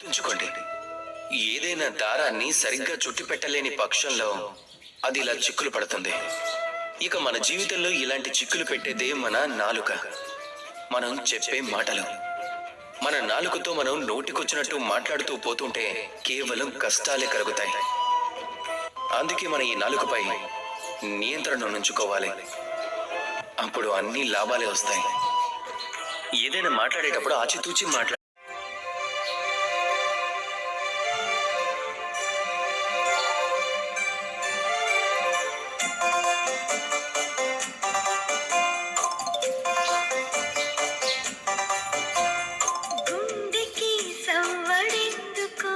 గుర్తుంచుకోండి, ఏదైనా దారాన్ని సరిగ్గా చుట్టి పెట్టలేని పక్షంలో అది ఇలా చిక్కులు పడుతుంది. ఇక మన జీవితంలో ఇలాంటి చిక్కులు పెట్టేదే మన నాలుక. మనం చెప్పే మాటలు. మన నాలుకతో మనం నోటికొచ్చినట్టు మాట్లాడుతూ పోతుంటే కేవలం కష్టాలే కలుగుతాయి. అందుకే మన ఈ నాలుకపై నియంత్రణ ఉంచుకోవాలి. అప్పుడు అన్ని లాభాలే వస్తాయి. ఏదైనా మాట్లాడేటప్పుడు ఆచితూచి మాట్లాడాలి. గుండెకి సవ్వడెందుకో,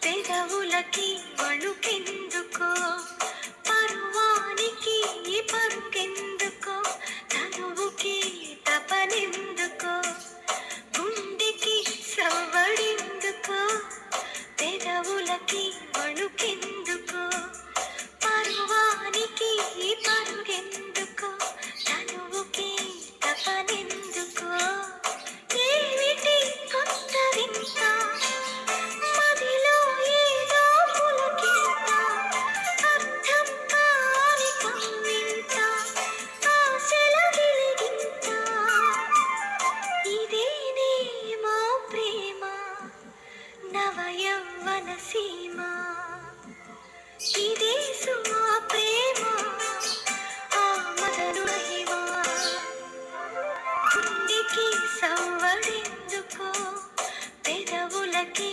పెదవులకి వణుకెందుకో, పరువానికి పరుకెందుకో, తనువుకి తపనెందుకో. గుండెకి సవ్వడెందుకో, పెదవులకి వణుకెందుకో, పరువానికి పరుగెందుకో, తనువుకి తపనెందుకో. ఏమిటి కొత్త వింత, మదిలో ఏదో పులకింత, అర్థం కాని కవ్వింత, ఆశల గిలిగింత. ఇదేనేమో ప్రేమ, నవయవ్వన సీమ. ఇదే సుమా ప్రేమ, ఆ మదను మహిమ. గుండెకి సవ్వడెందుకో, పెదవులకి